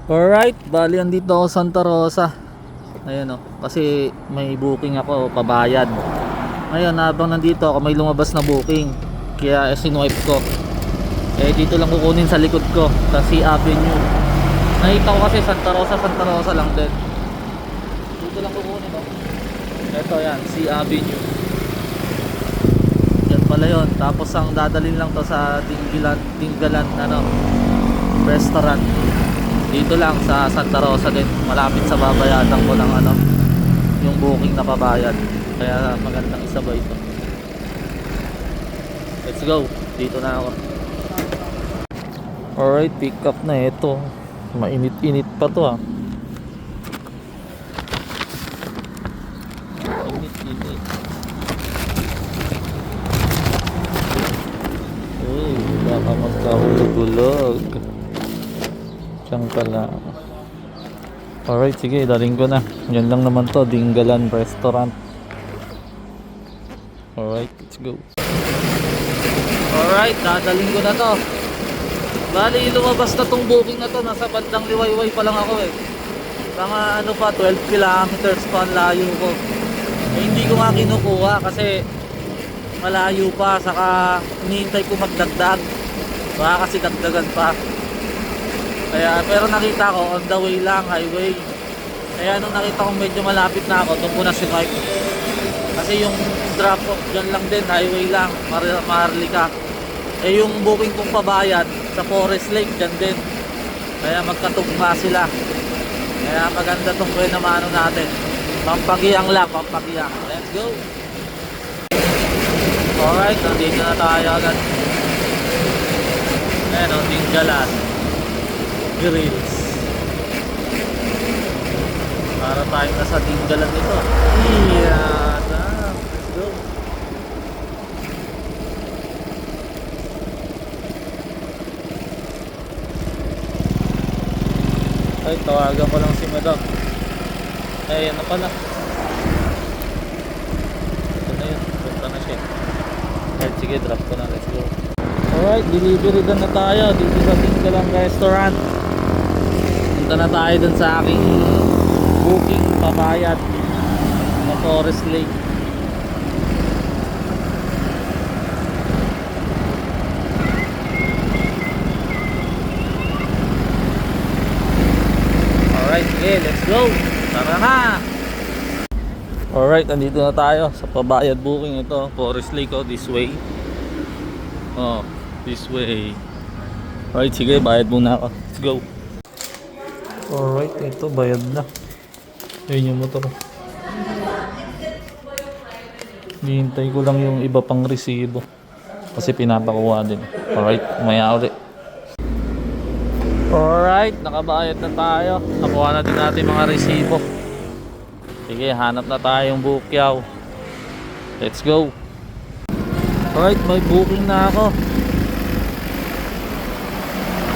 Alright, bali andito ako sa Santa Rosa. Ayun o, kasi may booking ako, pabayad. Ngayon, habang nandito ako, may lumabas na booking. Kaya sinwipe ko. Dito lang kukunin sa likod ko, sa C Avenue. Nakita ko kasi Santa Rosa lang din. Dito lang kukunin o. Ito yan, C Avenue. Yan pala yun. Tapos ang dadalhin lang to sa Dinggalan, restaurant. Dito lang sa Santa Rosa din, malapit sa babayadan ko ng yung booking na pabayad. Kaya magandang isabay ito. Let's go, dito na ako. Alright, pick up na ito. Mainit-init pa to ah. Init-init. Uy, baka magkahulog-hulog. Diyan pala. Alright, sige, daling ko na. Yan lang naman to, Dinggalan Restaurant. Alright, let's go. Alright, dadaling ko na to. Bali, lumabas na tong booking na to. Nasa bandang Liwayway pa lang ako eh. Mga 12 kilometers pa ang layo ko. Hindi ko nga kinukuha kasi malayo pa. Saka hinihintay ko magdagdag. Baka kasi dagdagan pa. Kaya, pero nakita ko on the way lang, highway. Kaya nung nakita ko medyo malapit na ako, doon ko na sinwipe. Kasi yung drop off dyan lang din, highway lang, Maharlika. Yung booking kong pabayad sa Forest Lake dyan din. Kaya magkatugma sila. Kaya maganda tong Buenamano natin. Pampagiyang lang, pampagiyang. Let's go. Alright, nandito na tayo agad. Ayan o, Dinggalan Grills. Para tayo nasa Dinggalan nito. Iyan na. Let's go. Ay, tawagan ko lang si Madam. Ay, ano pala. Ito na yun. Punta na siya. Ay, sige, drop ko na. Let's go. Alright, delivery na tayo dito sa Dinggalan Restaurant. Punta na tayo dun sa aking booking pabayad sa Forest Lake. Alright, sige, let's go. Tara na. Alright, andito na tayo sa pabayad booking. Ito, Forest Lake, this way. This way. Alright, sige, bayad muna ako. Let's go. Alright, ito, bayad na. Ayun yung motor. Hihintay ko lang yung iba pang resibo. Kasi pinapakuha din. Alright, maya ulit. Alright, nakabayad na tayo. Nakuha na din natin mga resibo. Sige, hanap na tayong bukyaw. Let's go. Alright, may booking na ako.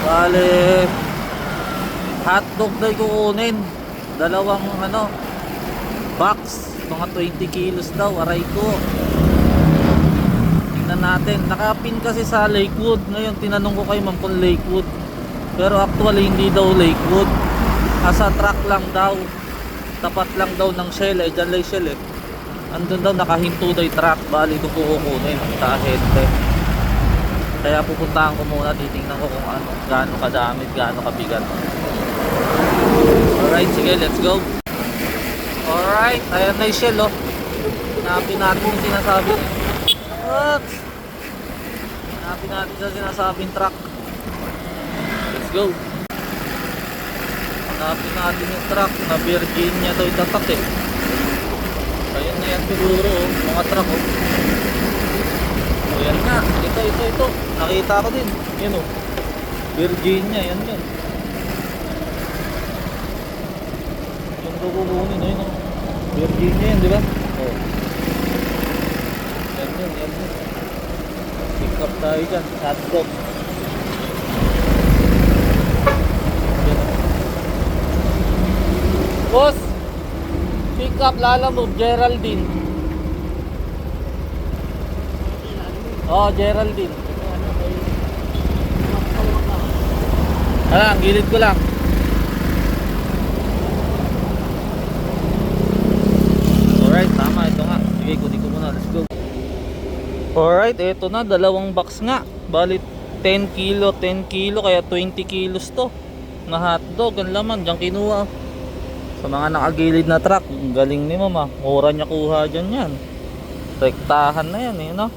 Bale, hotdog na kukunin. Dalawang box. Mga 20 kilos daw, aray ko. Tingnan natin. Nakapin kasi sa Lakewood. Ngayon, tinanong ko kay ma'am kung Lakewood. Pero actually, hindi daw Lakewood. Asa truck lang daw. Tapat lang daw ng Shell eh. Diyan lang Shell eh. Andun daw nakahinto daw yung truck. Bali ito ko kukunin. Tahente. Kaya pupuntahan ko muna. Titingnan ko kung gaano kadami, gaano kabigat. Alright, sige, let's go. Alright, ayan na yung Shell oh. Hanapin natin yung sinasabi. What? Hanapin natin yung sinasabing truck. Let's go. Hanapin natin yung truck na Virginia daw itatak eh. Ayun na yan siguro oh, mga truck oh. Ayan nga, ito. Nakita ko din. Yan oh. Virginia, yan yan. Yung kukunin ayun oh. Virginia yan, di ba? Oh. Yan. Pick up tayo dyan, hotdog. Boss, pick up Lalamove, Geraldine. Geraldine. Ang gilid ko lang. Alright, eto na, dalawang box nga. Bali 10 kilo, 10 kilo, kaya 20 kilos to na hotdog. Ang laman, diyan kinuha. Sa mga nakagilid na truck, galing ni mama. Mura niya kuha dyan yan. Rektahan na yan eh, no?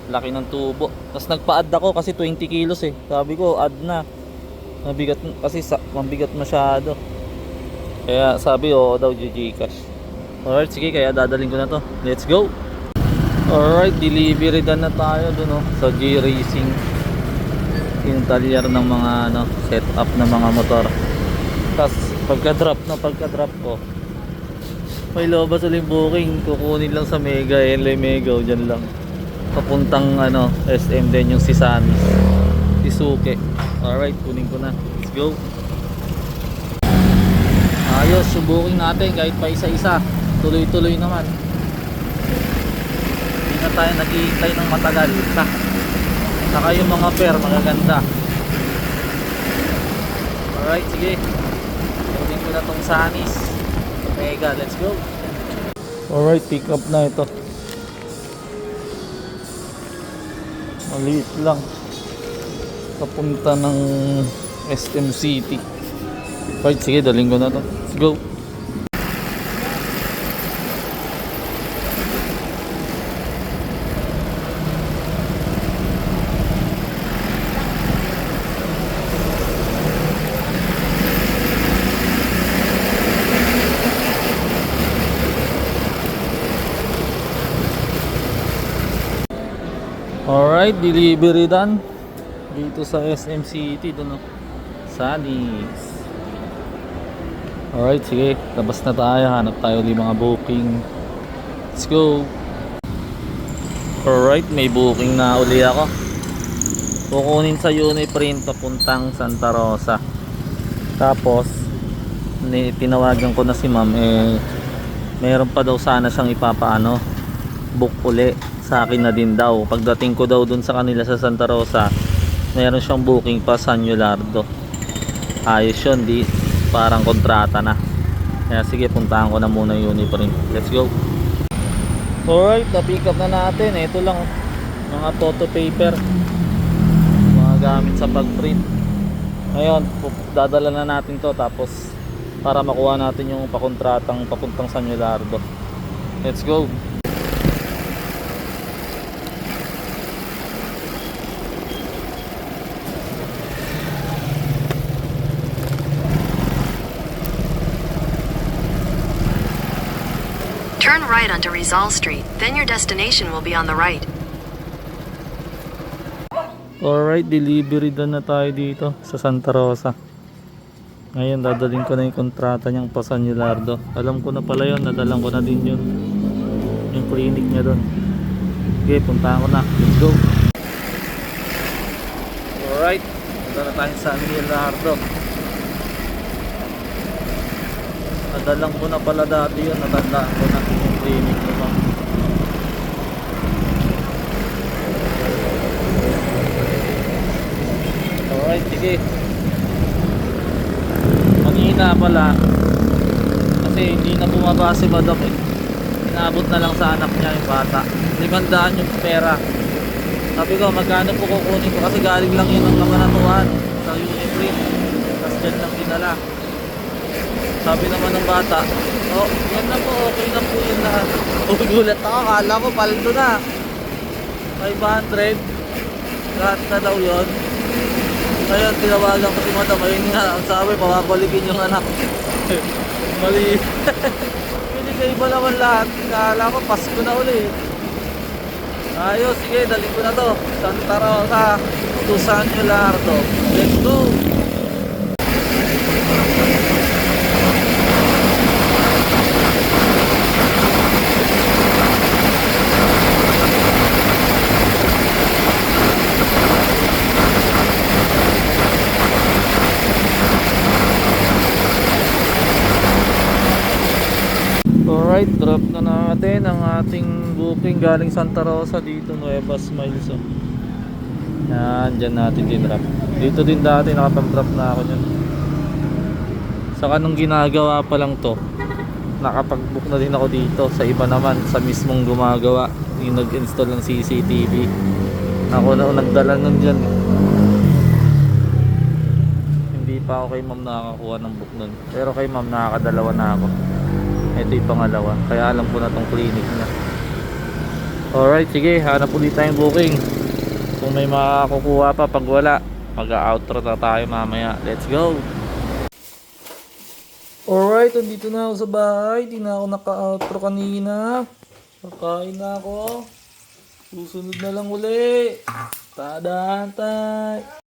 Laki ng tubo. Tapos nagpa-add ako kasi 20 kilos eh. Sabi ko, add na. Mabigat, kasi mabigat masyado. Kaya sabi, oo daw, Gcash. Alright, sige, kaya dadaling ko na to. Let's go! Alright, delivery na tayo dun, oh, sa G-Racing. Yung talyer ng mga setup ng mga motor. Tapos pagka-drop ko, may lobas ulit booking. Kukunin lang sa Mega, LA Mega, dyan lang. Papuntang SM din yung si Samis, si Suke. Alright, kunin ko na. Let's go. Ayos, yung booking natin kahit pa isa-isa. Tuloy-tuloy naman. Hindi na tayo naghihintay ng matagal. Saka yung mga pair magaganda. Alright, sige. Kunin ko na tong Samis Mega, let's go. Alright, pick up na ito. Maliit lang. Papunta ng SM City. Alright, sige, daling ko na to. Let's go. Alright, delivery done dito sa SM City doon, Sanis. Alright, sige, labas na tayo, hanap tayo ulit mga booking. Let's go. Alright, may booking na uli ako. Kukunin sa Uniprint papuntang Santa Rosa. Tapos tinawagan ko na si ma'am, meron pa daw sana siyang book uli sa akin na din daw. Pagdating ko daw dun sa kanila sa Santa Rosa, meron siyang booking pa sa Anulardo. Ayos yun, di parang kontrata na. Kaya sige, puntahan ko na muna yung Uniprint. Let's go. Alright, na-pick up na natin. Ito lang, mga photo paper, mga gamit sa pag-print. Ngayon, dadala na natin to, tapos para makuha natin yung pakontratang papuntang San Anulardo. Let's go. Turn right onto Rizal Street, then your destination will be on the right. Alright, delivery na tayo dito sa Santa Rosa. Ngayon, dadalhin ko na yung kontrata niyang pa San Anulardo. Alam ko na pala yun, nadalang ko na din yun. Yung clinic niya doon. Okay, puntahan ko na. Let's go. Alright, punta na tayo sa San Anulardo. Nadalang ko na pala dati yun, natandaan ko na yung clinic nito. Alright, sige. Manghina pala kasi hindi na bumaba si madam eh. Inabot na lang sa anak niya yung bata. 500 yung pera. Sabi ko, magkano po kukunin ko kasi galing lang yun ang lamanatuan sa Uniprint. Tapos dyan lang dinala. Sabi naman ng bata, oh, yan na po, okay na po yun lahat. Gulat ako, kala ko paldo na. 500 lahat na daw yun. Ngayon, tinawagan ko si madam, ayun nga, ang sabi, pababalikin yung anak. Mali. Binigay ba naman lahat? Kala ko, Pasko na uli. Ayos, sige, daling ko na to. Santa Rosa to San Anulardo. Let's go! Alright, drop na natin ang ating booking galing Santa Rosa dito, Nueva Smiles. Yan, dyan natin din-drop. Dito din dati nakapag-drop na ako dyan. Saka nung ginagawa pa lang to, nakapag-book na din ako dito sa iba naman, sa mismong gumagawa. yung nag-install ng CCTV. Ako na nagdala nun dyan. Hindi pa ako kay ma'am nakakakuha ng book nun. Pero kay ma'am nakakadalawa na ako. Ito yung pangalawa. Kaya alam ko na tong clinic na. Alright, sige. Hanap ulit tayong booking. Kung may makakukuha pa, pag wala, mag-outro na tayo mamaya. Let's go! Alright, andito na ako sa bahay. Di na ako naka-outro kanina. Kakain na ako. Susunod na lang uli. Tadaan tayo.